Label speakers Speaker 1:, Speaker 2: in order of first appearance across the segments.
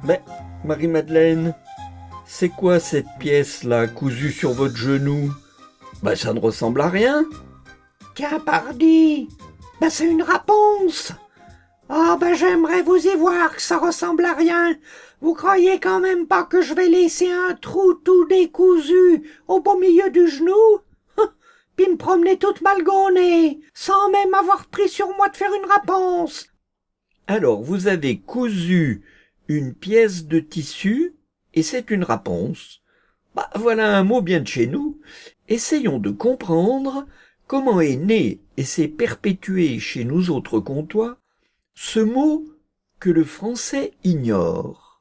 Speaker 1: Mais, Marie-Madeleine, c'est quoi cette pièce-là cousue sur votre genou? Ça ne ressemble à rien.
Speaker 2: Qu'impardi! C'est une réponse! J'aimerais vous y voir que ça ressemble à rien. Vous croyez quand même pas que je vais laisser un trou tout décousu au beau milieu du genou? Puis me promener toute malgaunée, sans même avoir pris sur moi de faire une réponse.
Speaker 1: Alors, vous avez cousu une pièce de tissu, et c'est une réponse. Voilà un mot bien de chez nous. Essayons de comprendre comment est né et s'est perpétué chez nous autres comtois ce mot que le français ignore.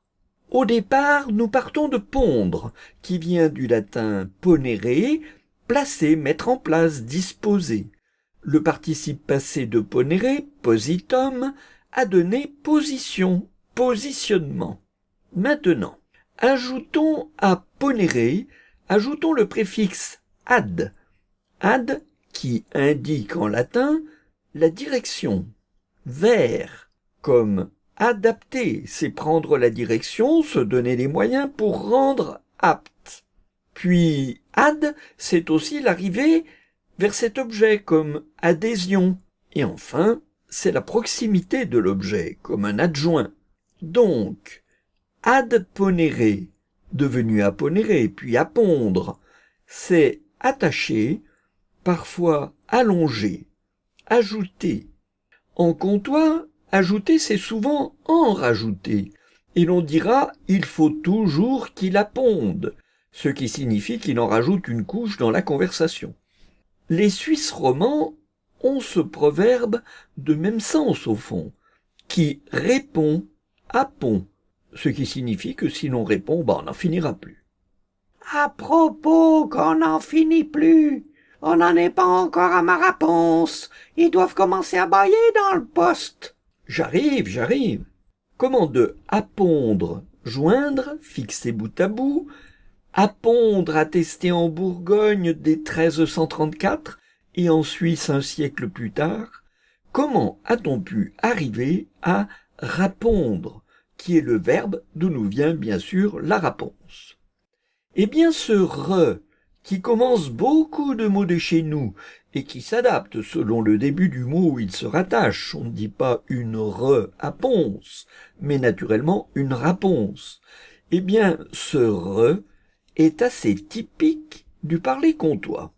Speaker 1: Au départ, nous partons de pondre, qui vient du latin ponere, placer, mettre en place, disposer. Le participe passé de ponere, positum, a donné position, positionnement. Maintenant, ajoutons à ponere, ajoutons le préfixe ad. Ad qui indique en latin la direction. Vers, comme adapter, c'est prendre la direction, se donner les moyens pour rendre apte. Puis ad, c'est aussi l'arrivée vers cet objet, comme adhésion. Et enfin, c'est la proximité de l'objet, comme un adjoint. Donc, ad ponere, devenu aponere, puis apondre, c'est attacher, parfois allonger, ajouter. En comtois, ajouter, c'est souvent en rajouter, et l'on dira « il faut toujours qu'il aponde », ce qui signifie qu'il en rajoute une couche dans la conversation. Les Suisses romans ont ce proverbe de même sens au fond, qui répond à pont, ce qui signifie que si l'on répond, on n'en finira plus.
Speaker 2: À propos qu'on n'en finit plus, on n'en est pas encore à ma réponse. Ils doivent commencer à bâiller dans le poste.
Speaker 1: J'arrive. Comment de appondre, joindre, fixer bout à bout, appondre attesté en Bourgogne dès 1334 et en Suisse un siècle plus tard, comment a-t-on pu arriver à répondre, qui est le verbe d'où nous vient bien sûr la réponse? Eh bien ce re, qui commence beaucoup de mots de chez nous et qui s'adapte selon le début du mot où il se rattache, on ne dit pas une re-aponce, mais naturellement une réponse. Eh bien ce re est assez typique du parler comtois.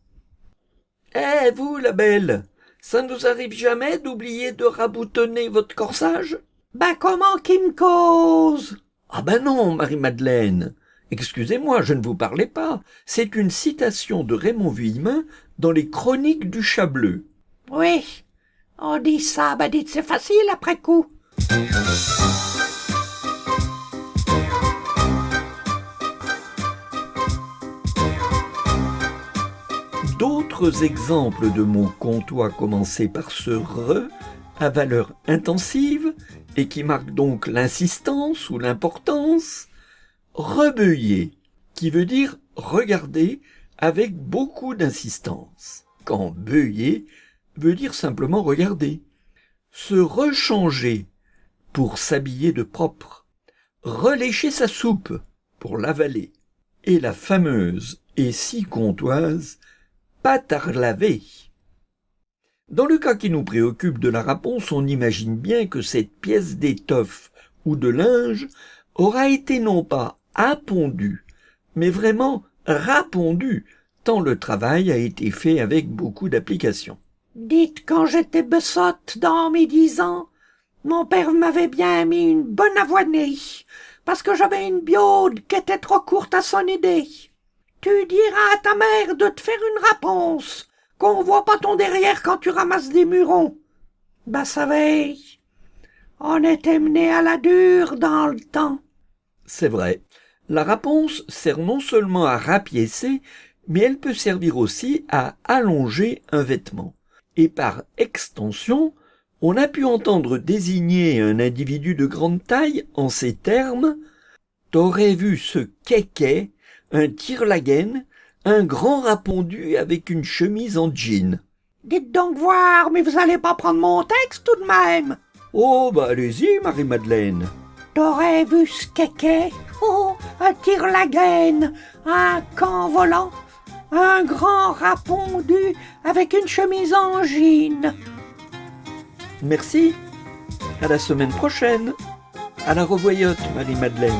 Speaker 1: Eh, vous, la belle, ça ne vous arrive jamais d'oublier de raboutonner votre corsage?
Speaker 2: Comment qu'il me cause?
Speaker 1: Non, Marie-Madeleine. Excusez-moi, je ne vous parlais pas. C'est une citation de Raymond Vuillemin dans les Chroniques du Chat-Bleu.
Speaker 2: Oui, on dit ça, dites c'est facile après coup.
Speaker 1: D'autres exemples de mots comtois commencés par ce re à valeur intensive et qui marquent donc l'insistance ou l'importance. Rebeuiller, qui veut dire regarder avec beaucoup d'insistance, quand beuiller veut dire simplement regarder. Se rechanger, pour s'habiller de propre. Relécher sa soupe, pour l'avaler. Et la fameuse et si comtoise patarlaver. Dans le cas qui nous préoccupe de la réponse, on imagine bien que cette pièce d'étoffe ou de linge aura été non pas appondue, mais vraiment rapondue, tant le travail a été fait avec beaucoup d'application.
Speaker 2: Dites, quand j'étais bessotte dans mes 10 ans, mon père m'avait bien mis une bonne avoinée, parce que j'avais une biaude qui était trop courte à son idée. Tu diras à ta mère de te faire une réponse, qu'on voit pas ton derrière quand tu ramasses des murons. Savez, on était mené à la dure dans le temps.
Speaker 1: C'est vrai, la réponse sert non seulement à rapiécer, mais elle peut servir aussi à allonger un vêtement. Et par extension, on a pu entendre désigner un individu de grande taille en ces termes « T'aurais vu ce kéké, un tire-la-gaine, un grand rapondu avec une chemise en jean. »
Speaker 2: Dites donc voir, mais vous allez pas prendre mon texte tout de même.
Speaker 1: Oh, allez-y, Marie-Madeleine.
Speaker 2: T'aurais vu ce kéké? Oh, un tire-la-gaine, un camp volant, un grand rat pondu avec une chemise en jean.
Speaker 1: Merci. À la semaine prochaine. À la revoyote, Marie-Madeleine.